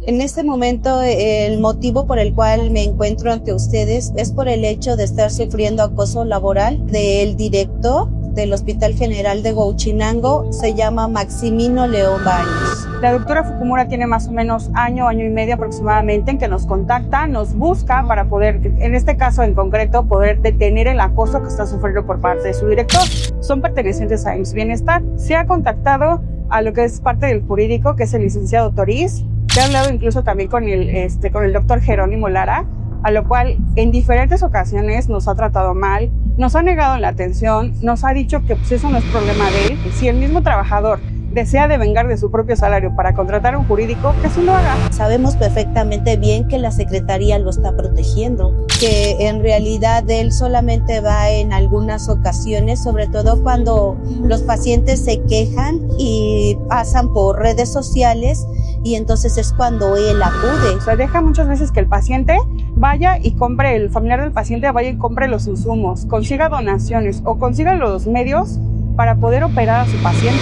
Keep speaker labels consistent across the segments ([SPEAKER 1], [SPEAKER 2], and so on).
[SPEAKER 1] En este momento, el motivo por el cual me encuentro ante ustedes es por el hecho de estar sufriendo acoso laboral del director del Hospital General de Huauchinango. Se llama Maximino León Baños.
[SPEAKER 2] La doctora Fukumura tiene más o menos año y medio aproximadamente en que nos contacta, nos busca para poder, en este caso en concreto, poder detener el acoso que está sufriendo por parte de su director. Son pertenecientes a IMSS Bienestar. Se ha contactado a lo que es parte del jurídico, que es el licenciado Toriz. Se ha hablado incluso también con el doctor Jerónimo Lara, a lo cual en diferentes ocasiones nos ha tratado mal, nos ha negado la atención, nos ha dicho que pues eso no es problema de él. Si el mismo trabajador desea devengar de su propio salario para contratar a un jurídico, que sí lo haga.
[SPEAKER 1] Sabemos perfectamente bien que la Secretaría lo está protegiendo, que en realidad él solamente va en algunas ocasiones, sobre todo cuando los pacientes se quejan y pasan por redes sociales, y entonces es cuando él acude.
[SPEAKER 2] O sea, deja muchas veces que el paciente vaya y compre, el familiar del paciente vaya y compre los insumos, consiga donaciones o consiga los medios para poder operar a su paciente.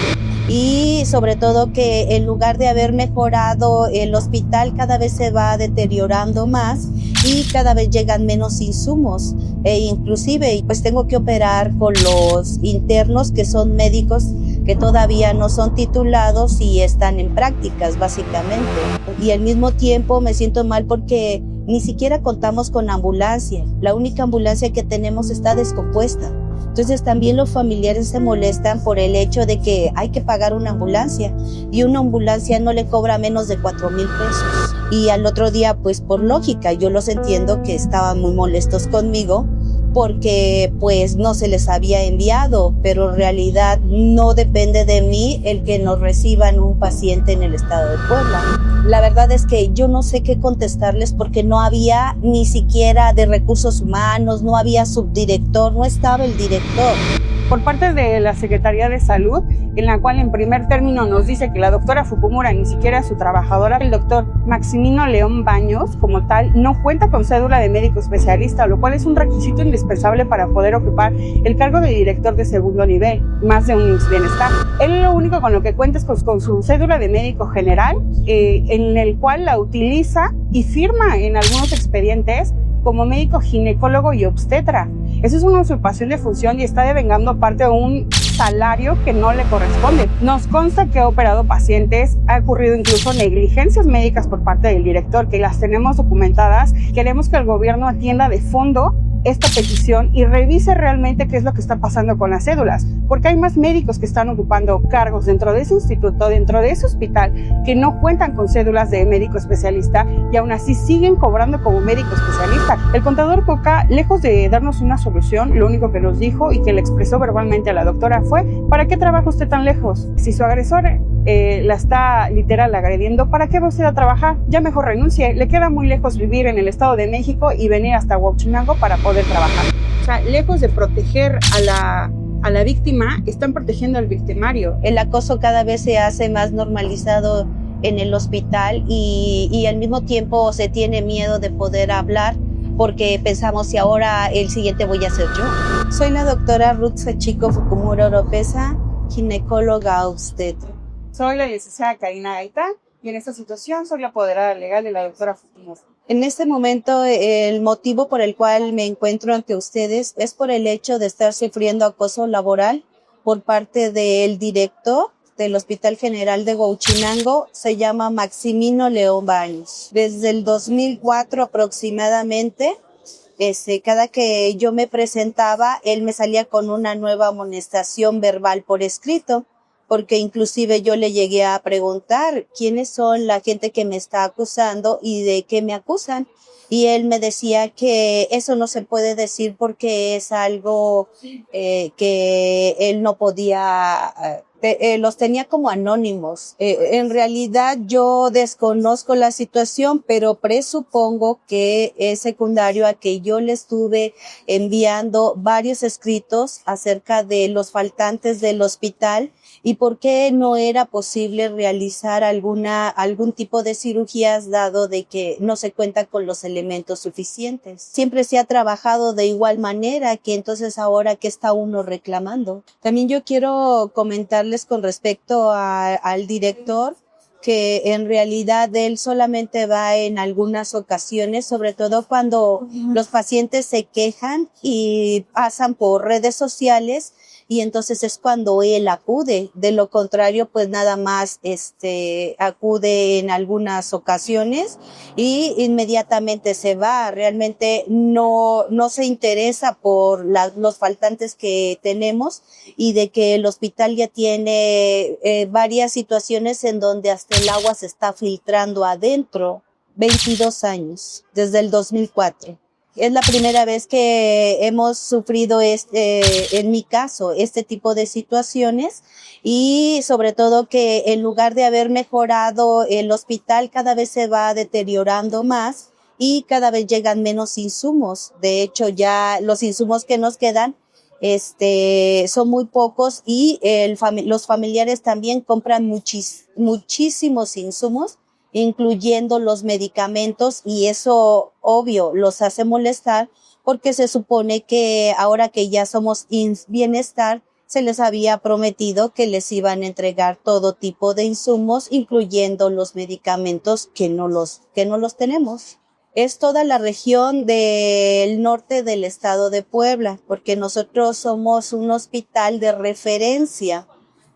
[SPEAKER 1] Y sobre todo que en lugar de haber mejorado el hospital, cada vez se va deteriorando más y cada vez llegan menos insumos. Inclusive pues tengo que operar con los internos, que son médicos que todavía no son titulados y están en prácticas básicamente. Y al mismo tiempo me siento mal porque ni siquiera contamos con ambulancia. La única ambulancia que tenemos está descompuesta. Entonces también los familiares se molestan por el hecho de que hay que pagar una ambulancia y una ambulancia no le cobra menos de 4,000 pesos. Y al otro día, pues por lógica, yo los entiendo que estaban muy molestos conmigo porque pues no se les había enviado, pero en realidad no depende de mí el que nos reciban un paciente en el estado de Puebla. La verdad es que yo no sé qué contestarles porque no había ni siquiera de recursos humanos, no había subdirector, no estaba el director.
[SPEAKER 2] Por parte de la Secretaría de Salud, en la cual en primer término nos dice que la doctora Fukumura ni siquiera es su trabajadora, el doctor Maximino León Baños, como tal, no cuenta con cédula de médico especialista, lo cual es un requisito indispensable para poder ocupar el cargo de director de segundo nivel, más de un IMSS Bienestar. Él lo único con lo que cuenta es con su cédula de médico general, en el cual la utiliza y firma en algunos expedientes como médico ginecólogo y obstetra. Eso es una usurpación de función y está devengando parte de un salario que no le corresponde. Nos consta que ha operado pacientes, ha ocurrido incluso negligencias médicas por parte del director, que las tenemos documentadas. Queremos que el gobierno atienda de fondo esta petición y revise realmente qué es lo que está pasando con las cédulas, porque hay más médicos que están ocupando cargos dentro de ese instituto, dentro de ese hospital, que no cuentan con cédulas de médico especialista y aún así siguen cobrando como médico especialista. El contador Coca, lejos de darnos una solución, lo único que nos dijo y que le expresó verbalmente a la doctora fue: ¿para qué trabaja usted tan lejos? Si su agresor la está literal agrediendo, ¿para qué va usted a trabajar? Ya mejor renuncie, le queda muy lejos vivir en el Estado de México y venir hasta Huauchinango para poder trabajar. O sea, lejos de proteger a la víctima, están protegiendo al victimario.
[SPEAKER 1] El acoso cada vez se hace más normalizado en el hospital y al mismo tiempo se tiene miedo de poder hablar porque pensamos si ahora el siguiente voy a ser yo. Soy la doctora Ruth Sachiko Fukumura Oropesa, ginecóloga obstetra.
[SPEAKER 2] Soy la licenciada Karina Gaita y en esta situación soy la apoderada legal de la doctora Fukumura.
[SPEAKER 1] En este momento, el motivo por el cual me encuentro ante ustedes es por el hecho de estar sufriendo acoso laboral por parte del director del Hospital General de Huauchinango. Se llama Maximino León Baños. Desde el 2004 aproximadamente, cada que yo me presentaba, él me salía con una nueva amonestación verbal por escrito, porque inclusive yo le llegué a preguntar quiénes son la gente que me está acusando y de qué me acusan. Y él me decía que eso no se puede decir porque es algo que él no podía, los tenía como anónimos. En realidad yo desconozco la situación, pero presupongo que es secundario a que yo le estuve enviando varios escritos acerca de los faltantes del hospital y por qué no era posible realizar algún tipo de cirugías dado de que no se cuenta con los elementos suficientes. Siempre se ha trabajado de igual manera, que entonces ahora ¿qué está uno reclamando? También yo quiero comentarles con respecto al director que en realidad él solamente va en algunas ocasiones, sobre todo cuando los pacientes se quejan y pasan por redes sociales, y entonces es cuando él acude. De lo contrario, pues nada más acude en algunas ocasiones y inmediatamente se va. Realmente no se interesa por los faltantes que tenemos, y de que el hospital ya tiene varias situaciones en donde hasta el agua se está filtrando adentro. 22 años, desde el 2004. Es la primera vez que hemos sufrido en mi caso, este tipo de situaciones, y sobre todo que en lugar de haber mejorado el hospital, cada vez se va deteriorando más y cada vez llegan menos insumos. De hecho, ya los insumos que nos quedan son muy pocos, y los familiares también compran muchísimos insumos, incluyendo los medicamentos, y eso obvio los hace molestar, porque se supone que ahora que ya somos Bienestar, se les había prometido que les iban a entregar todo tipo de insumos, incluyendo los medicamentos que no los tenemos. Es toda la región del norte del estado de Puebla, porque nosotros somos un hospital de referencia,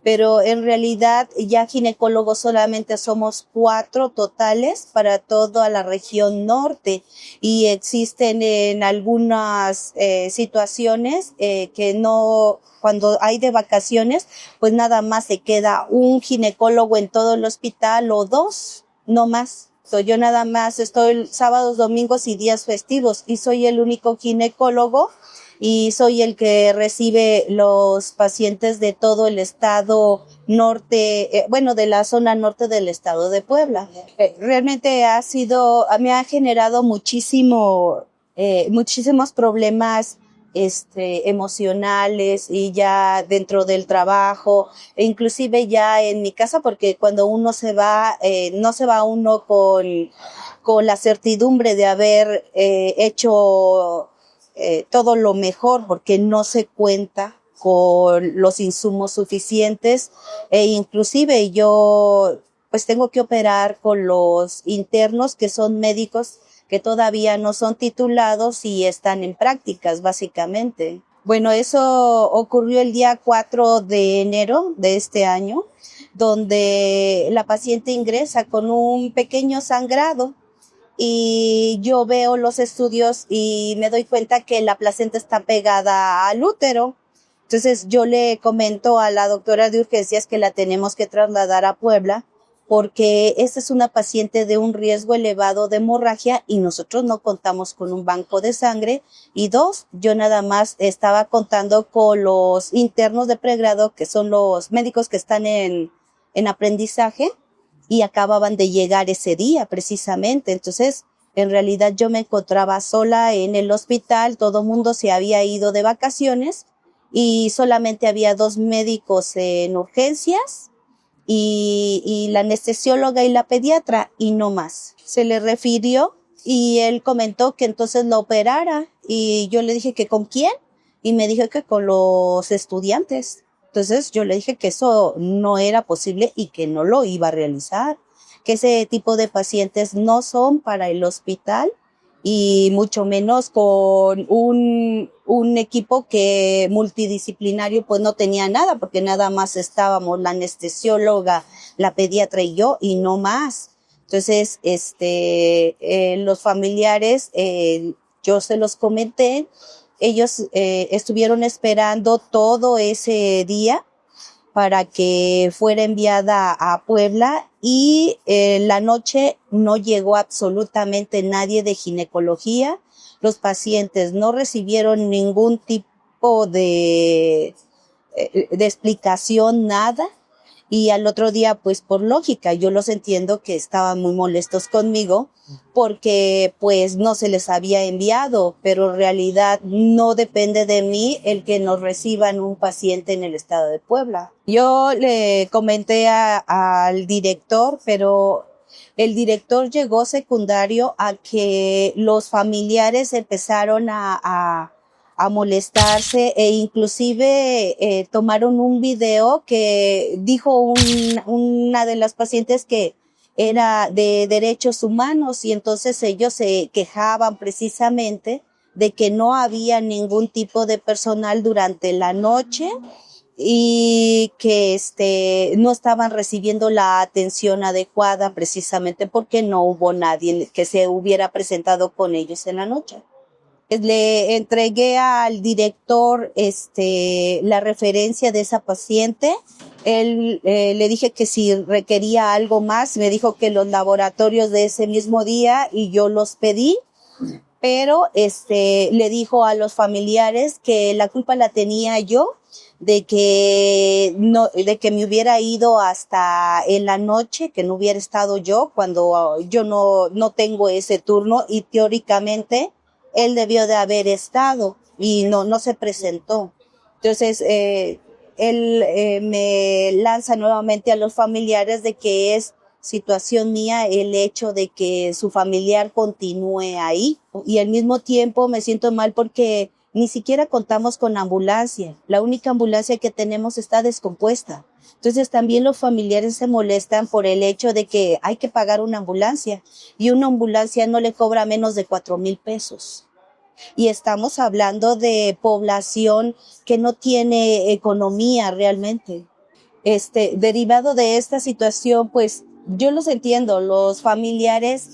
[SPEAKER 1] pero en realidad ya ginecólogos solamente somos 4 totales para toda la región norte, y existen en algunas situaciones que no, cuando hay de vacaciones, pues nada más se queda un ginecólogo en todo el hospital o 2, no más. Yo nada más estoy sábados, domingos y días festivos, y soy el único ginecólogo, y soy el que recibe los pacientes de todo el estado norte, de la zona norte del estado de Puebla. Realmente me ha generado muchísimos problemas emocionales, y ya dentro del trabajo, e inclusive ya en mi casa, porque cuando uno se va, no se va uno con la certidumbre de haber hecho todo lo mejor, porque no se cuenta con los insumos suficientes, e inclusive yo pues tengo que operar con los internos, que son médicos que todavía no son titulados y están en prácticas, básicamente. Bueno, eso ocurrió el día 4 de enero de este año, donde la paciente ingresa con un pequeño sangrado, y yo veo los estudios y me doy cuenta que la placenta está pegada al útero. Entonces yo le comento a la doctora de urgencias que la tenemos que trasladar a Puebla, porque esta es una paciente de un riesgo elevado de hemorragia, y nosotros no contamos con un banco de sangre. Y 2, yo nada más estaba contando con los internos de pregrado, que son los médicos que están en aprendizaje, y acababan de llegar ese día precisamente. Entonces, en realidad yo me encontraba sola en el hospital, todo mundo se había ido de vacaciones, y solamente había 2 médicos en urgencias, y la anestesióloga y la pediatra, y no más. Se le refirió y él comentó que entonces lo operara, y yo le dije que ¿con quién? Y me dijo que con los estudiantes. Entonces yo le dije que eso no era posible y que no lo iba a realizar, que ese tipo de pacientes no son para el hospital, y mucho menos con un equipo que multidisciplinario pues no tenía nada, porque nada más estábamos la anestesióloga, la pediatra y yo, y no más. Entonces, los familiares, yo se los comenté, ellos estuvieron esperando todo ese día para que fuera enviada a Puebla, y la noche no llegó absolutamente nadie de ginecología. Los pacientes no recibieron ningún tipo de explicación, nada. Y al otro día, pues por lógica, yo los entiendo que estaban muy molestos conmigo, porque pues no se les había enviado, pero en realidad no depende de mí el que nos reciban un paciente en el estado de Puebla. Yo le comenté al director, pero el director llegó secundario a que los familiares empezaron a a molestarse e inclusive tomaron un video que dijo una de las pacientes que era de derechos humanos y entonces ellos se quejaban precisamente de que no había ningún tipo de personal durante la noche y que no estaban recibiendo la atención adecuada precisamente porque no hubo nadie que se hubiera presentado con ellos en la noche. Le entregué al director la referencia de esa paciente. Él le dije que si requería algo más, me dijo que los laboratorios de ese mismo día y yo los pedí, pero le dijo a los familiares que la culpa la tenía yo de que me hubiera ido hasta en la noche, que no hubiera estado yo cuando yo no tengo ese turno y teóricamente él debió de haber estado y no se presentó. Entonces, él me lanza nuevamente a los familiares de que es situación mía el hecho de que su familiar continúe ahí. Y al mismo tiempo me siento mal porque ni siquiera contamos con ambulancia. La única ambulancia que tenemos está descompuesta. Entonces también los familiares se molestan por el hecho de que hay que pagar una ambulancia y una ambulancia no le cobra menos de 4,000 pesos. Y estamos hablando de población que no tiene economía realmente. Derivado de esta situación, pues yo los entiendo, los familiares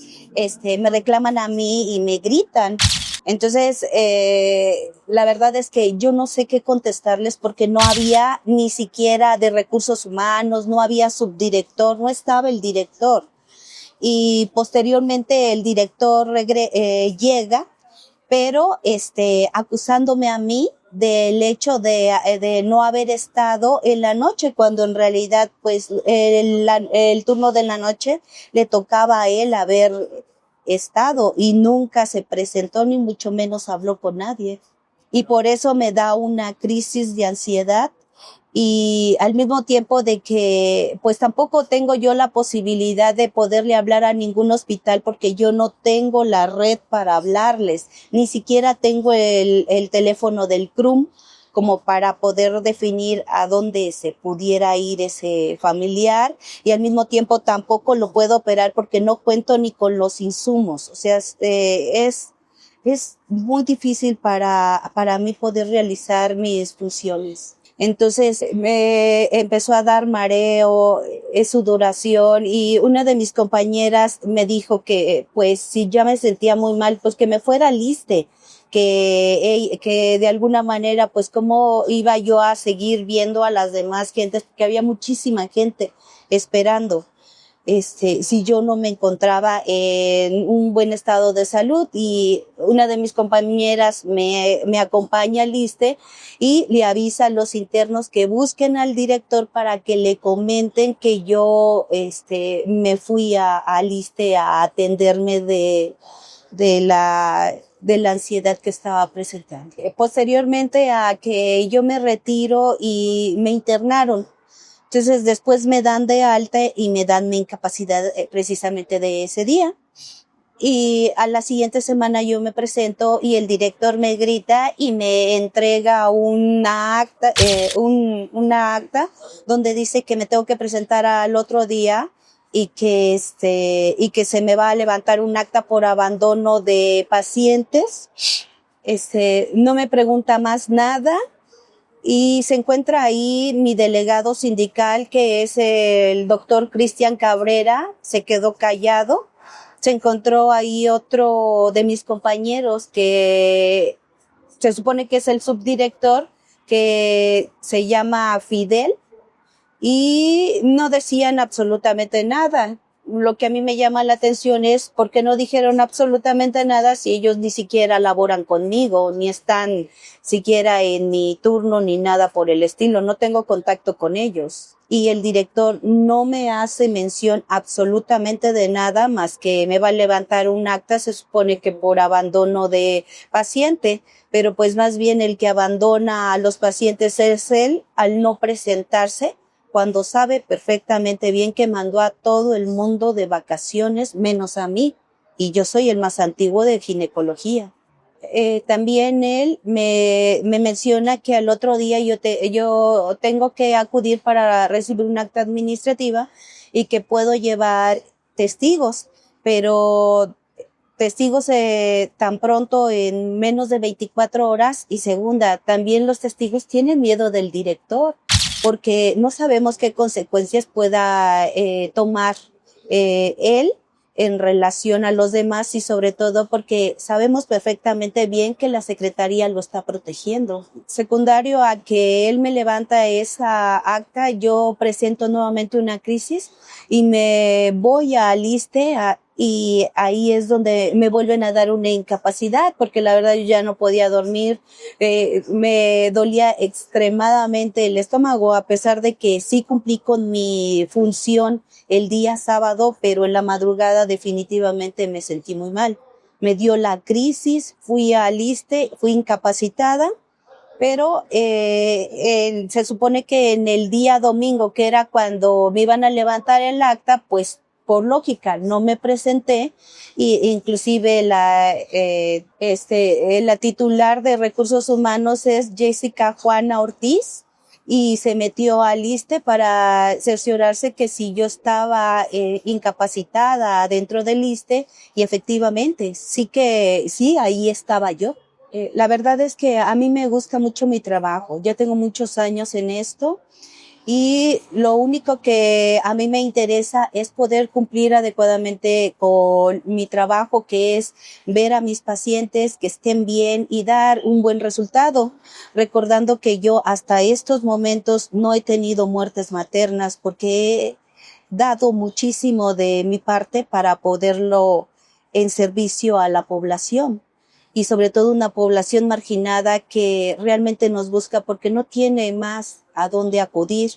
[SPEAKER 1] me reclaman a mí y me gritan. Entonces, la verdad es que yo no sé qué contestarles porque no había ni siquiera de recursos humanos, no había subdirector, no estaba el director. Y posteriormente el director llega, pero acusándome a mí del hecho de no haber estado en la noche, cuando en realidad pues el turno de la noche le tocaba a él haber estado y nunca se presentó ni mucho menos habló con nadie. Y por eso me da una crisis de ansiedad y al mismo tiempo de que pues tampoco tengo yo la posibilidad de poderle hablar a ningún hospital porque yo no tengo la red para hablarles, ni siquiera tengo el teléfono del CRUM como para poder definir a dónde se pudiera ir ese familiar y al mismo tiempo tampoco lo puedo operar porque no cuento ni con los insumos, o sea, es muy difícil para mí poder realizar mis funciones. Entonces me empezó a dar mareo, sudoración y una de mis compañeras me dijo que pues si ya me sentía muy mal, pues que me fuera al ISSSTE, que de alguna manera pues cómo iba yo a seguir viendo a las demás gentes, porque había muchísima gente esperando. Si yo no me encontraba en un buen estado de salud y una de mis compañeras me acompaña al ISSSTE y le avisa a los internos que busquen al director para que le comenten que yo me fui al ISSSTE a atenderme de la ansiedad que estaba presentando. Posteriormente a que yo me retiro y me internaron. Entonces después me dan de alta y me dan mi incapacidad precisamente de ese día. Y a la siguiente semana yo me presento y el director me grita y me entrega una acta donde dice que me tengo que presentar al otro día y que se me va a levantar un acta por abandono de pacientes. No me pregunta más nada. Y se encuentra ahí mi delegado sindical, que es el doctor Cristian Cabrera, se quedó callado. Se encontró ahí otro de mis compañeros que se supone que es el subdirector, que se llama Fidel, y no decían absolutamente nada. Lo que a mí me llama la atención es por qué no dijeron absolutamente nada si ellos ni siquiera laboran conmigo, ni están siquiera en mi turno, ni nada por el estilo. No tengo contacto con ellos. Y el director no me hace mención absolutamente de nada más que me va a levantar un acta, se supone que por abandono de paciente, pero pues más bien el que abandona a los pacientes es él al no presentarse, cuando sabe perfectamente bien que mandó a todo el mundo de vacaciones, menos a mí, y yo soy el más antiguo de ginecología. también él me menciona que al otro día yo tengo que acudir para recibir un acta administrativa y que puedo llevar testigos, pero testigos tan pronto en menos de 24 horas. Y segunda, también los testigos tienen miedo del director porque no sabemos qué consecuencias pueda tomar él en relación a los demás, y sobre todo porque sabemos perfectamente bien que la Secretaría lo está protegiendo. Secundario a que él me levanta esa acta, yo presento nuevamente una crisis y me voy al ISSSTE y ahí es donde me vuelven a dar una incapacidad, porque la verdad yo ya no podía dormir, me dolía extremadamente el estómago, a pesar de que sí cumplí con mi función el día sábado, pero en la madrugada definitivamente me sentí muy mal. Me dio la crisis, fui al ISSSTE, fui incapacitada, pero se supone que en el día domingo, que era cuando me iban a levantar el acta, pues por lógica no me presenté, y inclusive la titular de Recursos Humanos es Jessica Juana Ortiz, y se metió al ISSSTE para cerciorarse que si yo estaba incapacitada dentro del ISSSTE, y efectivamente sí, ahí estaba yo. La verdad es que a mí me gusta mucho mi trabajo, ya tengo muchos años en esto, y lo único que a mí me interesa es poder cumplir adecuadamente con mi trabajo, que es ver a mis pacientes que estén bien y dar un buen resultado, recordando que yo hasta estos momentos no he tenido muertes maternas porque he dado muchísimo de mi parte para poderlo en servicio a la población, y sobre todo una población marginada que realmente nos busca porque no tiene más a dónde acudir,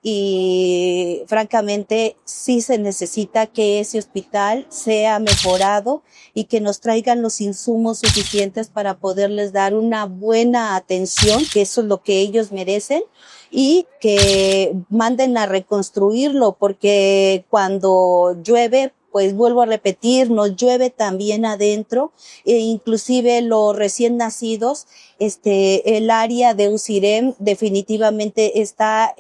[SPEAKER 1] y francamente sí se necesita que ese hospital sea mejorado y que nos traigan los insumos suficientes para poderles dar una buena atención, que eso es lo que ellos merecen, y que manden a reconstruirlo, porque cuando llueve, pues vuelvo a repetir, nos llueve también adentro, e inclusive los recién nacidos, el área de UCIREM definitivamente está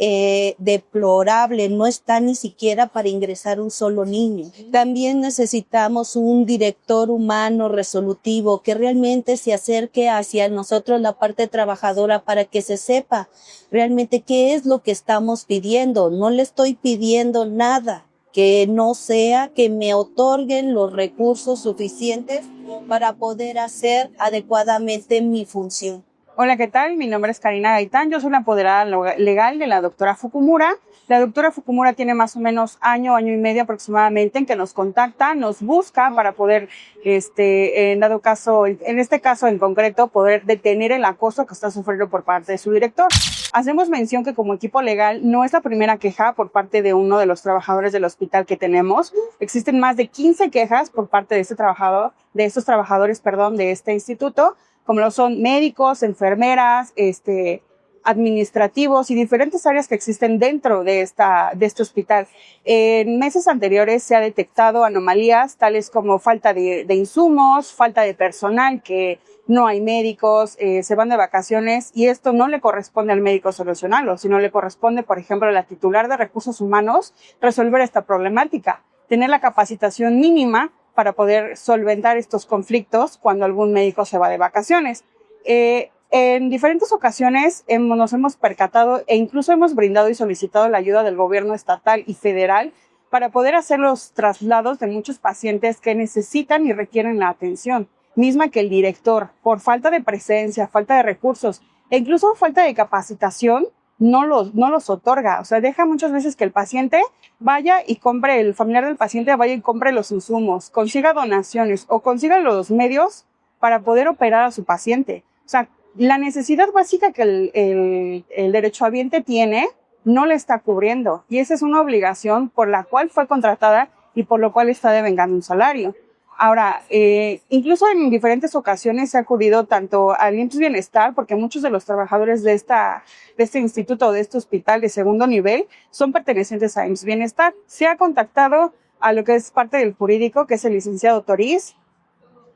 [SPEAKER 1] deplorable, no está ni siquiera para ingresar un solo niño. También necesitamos un director humano resolutivo que realmente se acerque hacia nosotros, la parte trabajadora, para que se sepa realmente qué es lo que estamos pidiendo. No le estoy pidiendo nada que no sea que me otorguen los recursos suficientes para poder hacer adecuadamente mi función.
[SPEAKER 2] Hola, ¿qué tal? Mi nombre es Karina Gaitán, yo soy la apoderada legal de la doctora Fukumura. La doctora Fukumura tiene más o menos año y medio aproximadamente en que nos contacta, nos busca para poder, en este caso en concreto, poder detener el acoso que está sufriendo por parte de su director. Hacemos mención que como equipo legal no es la primera queja por parte de uno de los trabajadores del hospital que tenemos. Existen más de 15 quejas por parte de estos trabajadores de este instituto, como lo son médicos, enfermeras, administrativos y diferentes áreas que existen dentro de este hospital. En meses anteriores se ha detectado anomalías tales como falta de insumos, falta de personal, que no hay médicos, se van de vacaciones, y esto no le corresponde al médico solucionarlo, sino le corresponde, por ejemplo, a la titular de Recursos Humanos resolver esta problemática, tener la capacitación mínima para poder solventar estos conflictos cuando algún médico se va de vacaciones. En diferentes ocasiones nos hemos percatado e incluso hemos brindado y solicitado la ayuda del gobierno estatal y federal para poder hacer los traslados de muchos pacientes que necesitan y requieren la atención, misma que el director, por falta de presencia, falta de recursos e incluso falta de capacitación, no los otorga. O sea, deja muchas veces que el paciente el familiar del paciente vaya y compre los insumos, consiga donaciones o consiga los medios para poder operar a su paciente. O sea, la necesidad básica que el derechohabiente tiene no le está cubriendo, y esa es una obligación por la cual fue contratada y por lo cual está devengando un salario. Ahora, incluso en diferentes ocasiones se ha acudido tanto al IMSS Bienestar, porque muchos de los trabajadores de este instituto, de este hospital de segundo nivel, son pertenecientes a IMSS Bienestar. Se ha contactado a lo que es parte del jurídico, que es el licenciado Toriz,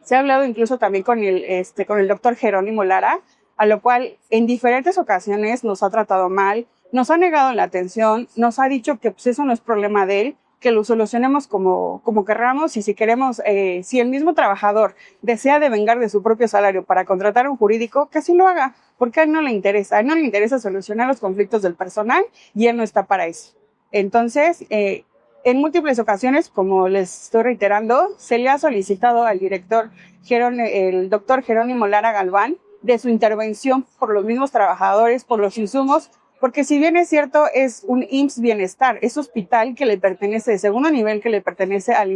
[SPEAKER 2] Se ha hablado incluso también con el doctor Jerónimo Lara, a lo cual en diferentes ocasiones nos ha tratado mal, nos ha negado la atención, nos ha dicho que pues, eso no es problema de él, que lo solucionemos como querramos, y si queremos, si el mismo trabajador desea devengar de su propio salario para contratar a un jurídico, que así lo haga, porque a él no le interesa. A él no le interesa solucionar los conflictos del personal y él no está para eso. Entonces, en múltiples ocasiones, como les estoy reiterando, se le ha solicitado al director, el doctor Jerónimo Lara Galván, de su intervención por los mismos trabajadores, por los insumos, porque si bien es cierto, es un IMSS Bienestar, es hospital que le pertenece, de segundo nivel, que le pertenece al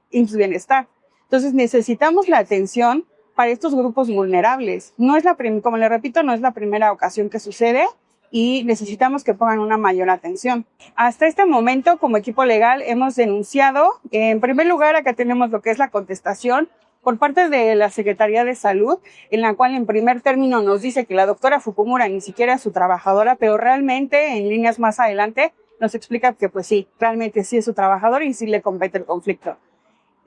[SPEAKER 2] IMSS Bienestar. Entonces necesitamos la atención para estos grupos vulnerables. No es como le repito, no es la primera ocasión que sucede y necesitamos que pongan una mayor atención. Hasta este momento, como equipo legal, hemos denunciado, en primer lugar, acá tenemos lo que es la contestación por parte de la Secretaría de Salud, en la cual en primer término nos dice que la doctora Fukumura ni siquiera es su trabajadora, pero realmente en líneas más adelante nos explica que pues sí, realmente sí es su trabajadora y sí le compete el conflicto.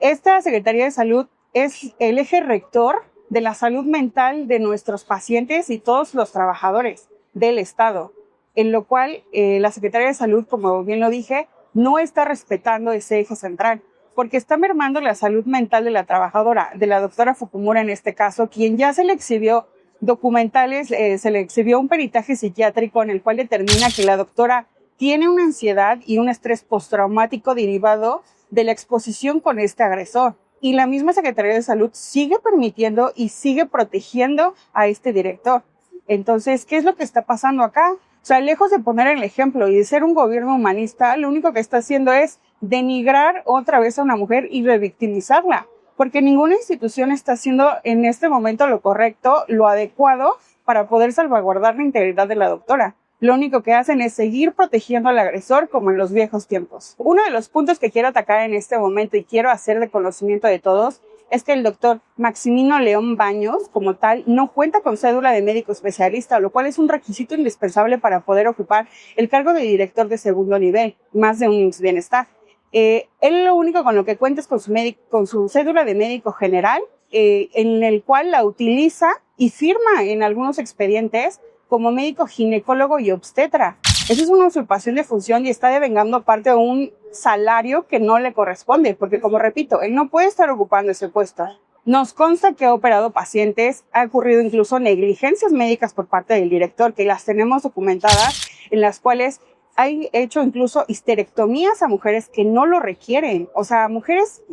[SPEAKER 2] Esta Secretaría de Salud es el eje rector de la salud mental de nuestros pacientes y todos los trabajadores del Estado, en lo cual la Secretaría de Salud, como bien lo dije, no está respetando ese eje central, porque está mermando la salud mental de la trabajadora, de la doctora Fukumura en este caso, quien ya se le exhibió documentales, se le exhibió un peritaje psiquiátrico en el cual determina que la doctora tiene una ansiedad y un estrés postraumático derivado de la exposición con este agresor. Y la misma Secretaría de Salud sigue permitiendo y sigue protegiendo a este director. Entonces, ¿qué es lo que está pasando acá? O sea, lejos de poner el ejemplo y de ser un gobierno humanista, lo único que está haciendo es denigrar otra vez a una mujer y revictimizarla, porque ninguna institución está haciendo en este momento lo correcto, lo adecuado para poder salvaguardar la integridad de la doctora. Lo único que hacen es seguir protegiendo al agresor como en los viejos tiempos. Uno de los puntos que quiero atacar en este momento y quiero hacer de conocimiento de todos es que el doctor Maximino León Baños, como tal, no cuenta con cédula de médico especialista, lo cual es un requisito indispensable para poder ocupar el cargo de director de segundo nivel, más de un IMSS Bienestar. Él lo único con lo que cuenta es con su cédula de médico general, en el cual la utiliza y firma en algunos expedientes como médico ginecólogo y obstetra. Eso es una usurpación de función y está devengando parte de un salario que no le corresponde, porque como repito, él no puede estar ocupando ese puesto. Nos consta que ha operado pacientes, ha ocurrido incluso negligencias médicas por parte del director, que las tenemos documentadas, en las cuales ha hecho incluso histerectomías a mujeres que no lo requieren. O sea, mujeres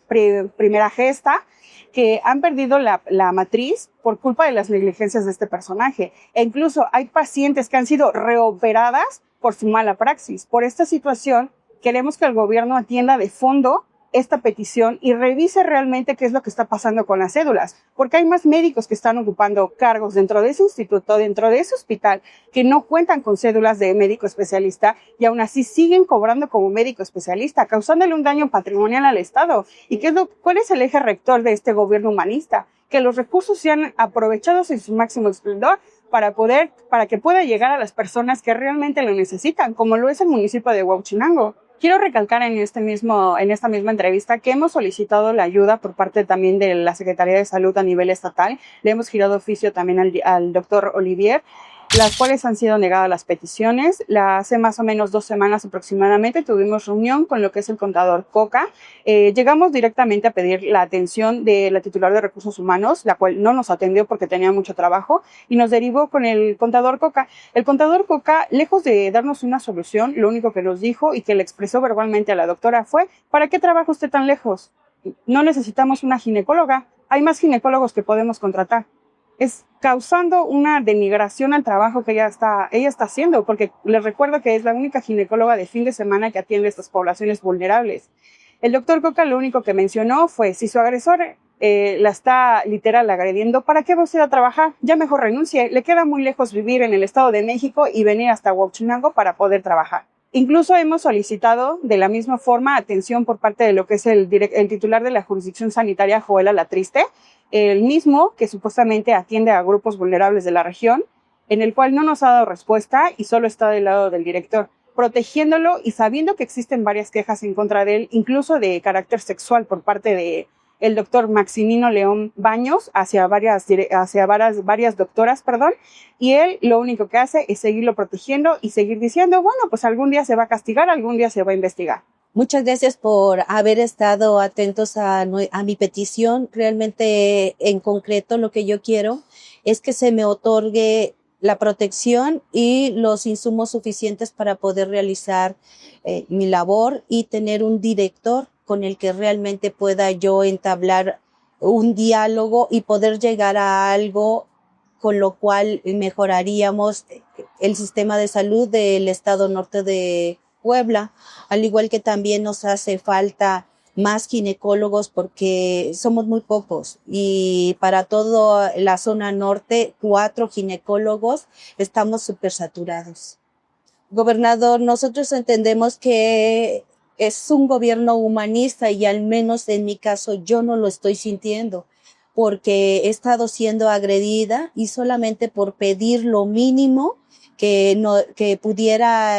[SPEAKER 2] primera gesta que han perdido la matriz por culpa de las negligencias de este personaje. E incluso hay pacientes que han sido reoperadas por su mala praxis. Por esta situación, queremos que el gobierno atienda de fondo esta petición y revise realmente qué es lo que está pasando con las cédulas, porque hay más médicos que están ocupando cargos dentro de ese instituto, dentro de ese hospital, que no cuentan con cédulas de médico especialista y aún así siguen cobrando como médico especialista, causándole un daño patrimonial al Estado. ¿Y cuál es el eje rector de este gobierno humanista? Que los recursos sean aprovechados en su máximo esplendor para que pueda llegar a las personas que realmente lo necesitan, como lo es el municipio de Huauchinango. Quiero recalcar en esta misma entrevista que hemos solicitado la ayuda por parte también de la Secretaría de Salud a nivel estatal. Le hemos girado oficio también al doctor Olivier, las cuales han sido negadas las peticiones. Hace más o menos 2 semanas aproximadamente tuvimos reunión con lo que es el contador Coca. Llegamos directamente a pedir la atención de la titular de Recursos Humanos, la cual no nos atendió porque tenía mucho trabajo, y nos derivó con el contador Coca. El contador Coca, lejos de darnos una solución, lo único que nos dijo y que le expresó verbalmente a la doctora fue: ¿para qué trabaja usted tan lejos? No necesitamos una ginecóloga, hay más ginecólogos que podemos contratar. Es causando una denigración al trabajo que ella está haciendo, porque les recuerdo que es la única ginecóloga de fin de semana que atiende a estas poblaciones vulnerables. El doctor Coca lo único que mencionó fue: si su agresor la está literal agrediendo, ¿para qué va usted a trabajar? Ya mejor renuncie, le queda muy lejos vivir en el Estado de México y venir hasta Huauchinango para poder trabajar. Incluso hemos solicitado de la misma forma atención por parte de lo que es el titular de la jurisdicción sanitaria, Joel Alatriste, el mismo que supuestamente atiende a grupos vulnerables de la región, en el cual no nos ha dado respuesta y solo está del lado del director, protegiéndolo y sabiendo que existen varias quejas en contra de él, incluso de carácter sexual por parte de el doctor Maximino León Baños hacia varias doctoras, y él lo único que hace es seguirlo protegiendo y seguir diciendo, bueno, pues algún día se va a castigar, algún día se va a investigar.
[SPEAKER 1] Muchas gracias por haber estado atentos a mi petición. Realmente, en concreto, lo que yo quiero es que se me otorgue la protección y los insumos suficientes para poder realizar mi labor y tener un director con el que realmente pueda yo entablar un diálogo y poder llegar a algo con lo cual mejoraríamos el sistema de salud del estado norte de Puebla, al igual que también nos hace falta más ginecólogos porque somos muy pocos y para toda la zona norte, 4 ginecólogos, estamos súper saturados. Gobernador, nosotros entendemos que es un gobierno humanista y al menos en mi caso yo no lo estoy sintiendo porque he estado siendo agredida y solamente por pedir lo mínimo que pudiera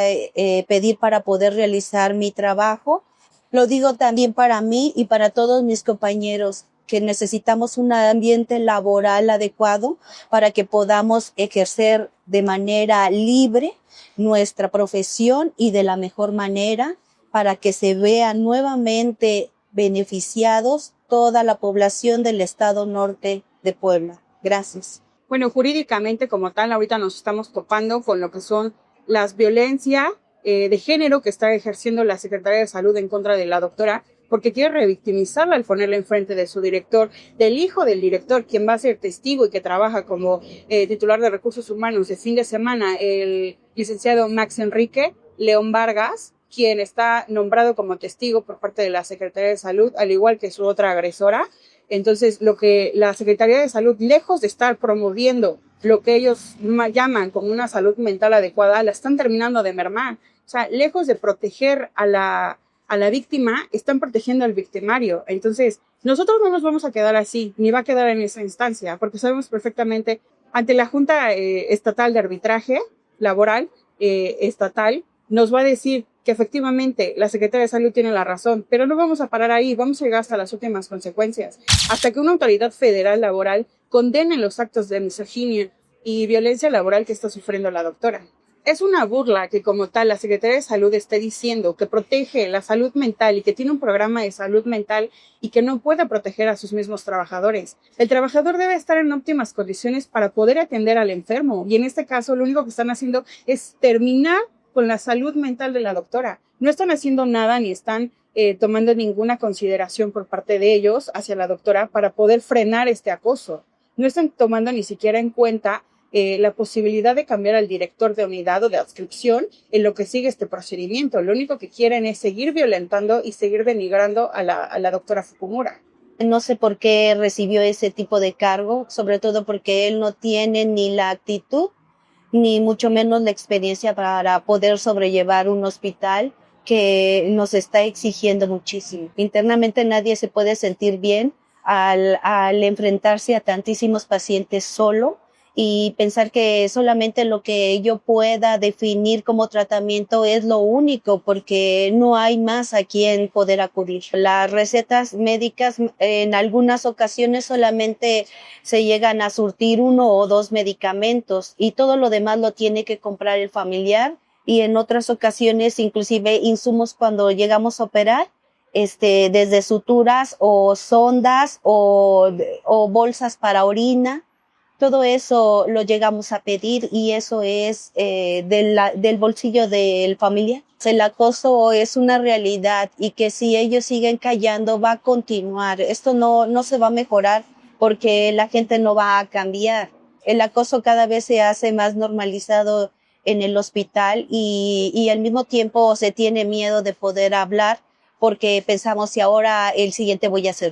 [SPEAKER 1] pedir para poder realizar mi trabajo. Lo digo también para mí y para todos mis compañeros que necesitamos un ambiente laboral adecuado para que podamos ejercer de manera libre nuestra profesión y de la mejor manera para que se vean nuevamente beneficiados toda la población del estado norte de Puebla. Gracias.
[SPEAKER 2] Bueno, jurídicamente como tal, ahorita nos estamos topando con lo que son las violencias de género que está ejerciendo la Secretaría de Salud en contra de la doctora, porque quiere revictimizarla al ponerla enfrente de su director, del hijo del director, quien va a ser testigo y que trabaja como titular de recursos humanos de fin de semana, el licenciado Max Enrique León Vargas, quien está nombrado como testigo por parte de la Secretaría de Salud, al igual que su otra agresora. Entonces, lo que la Secretaría de Salud, lejos de estar promoviendo lo que ellos llaman como una salud mental adecuada, la están terminando de mermar. O sea, lejos de proteger a la víctima, están protegiendo al victimario. Entonces, nosotros no nos vamos a quedar así, ni va a quedar en esa instancia, porque sabemos perfectamente, ante la Junta Estatal de Arbitraje Laboral Estatal, nos va a decir que efectivamente la Secretaría de Salud tiene la razón, pero no vamos a parar ahí, vamos a llegar hasta las últimas consecuencias, hasta que una autoridad federal laboral condene los actos de misoginia y violencia laboral que está sufriendo la doctora. Es una burla que como tal la Secretaría de Salud esté diciendo que protege la salud mental y que tiene un programa de salud mental y que no puede proteger a sus mismos trabajadores. El trabajador debe estar en óptimas condiciones para poder atender al enfermo y en este caso lo único que están haciendo es terminar con la salud mental de la doctora. No están haciendo nada ni están tomando ninguna consideración por parte de ellos hacia la doctora para poder frenar este acoso. No están tomando ni siquiera en cuenta la posibilidad de cambiar al director de unidad o de adscripción en lo que sigue este procedimiento. Lo único que quieren es seguir violentando y seguir denigrando a la doctora Fukumura.
[SPEAKER 1] No sé por qué recibió ese tipo de cargo, sobre todo porque él no tiene ni la actitud ni mucho menos la experiencia para poder sobrellevar un hospital que nos está exigiendo muchísimo. Internamente nadie se puede sentir bien al enfrentarse a tantísimos pacientes solo y pensar que solamente lo que yo pueda definir como tratamiento es lo único, porque no hay más a quien poder acudir. Las recetas médicas en algunas ocasiones solamente se llegan a surtir 1 o 2 medicamentos y todo lo demás lo tiene que comprar el familiar, y en otras ocasiones inclusive insumos cuando llegamos a operar, desde suturas o sondas o bolsas para orina. Todo eso lo llegamos a pedir y eso es del bolsillo del familiar. El acoso es una realidad y que si ellos siguen callando va a continuar. Esto no se va a mejorar porque la gente no va a cambiar. El acoso cada vez se hace más normalizado en el hospital y al mismo tiempo se tiene miedo de poder hablar porque pensamos si ahora el siguiente voy a ser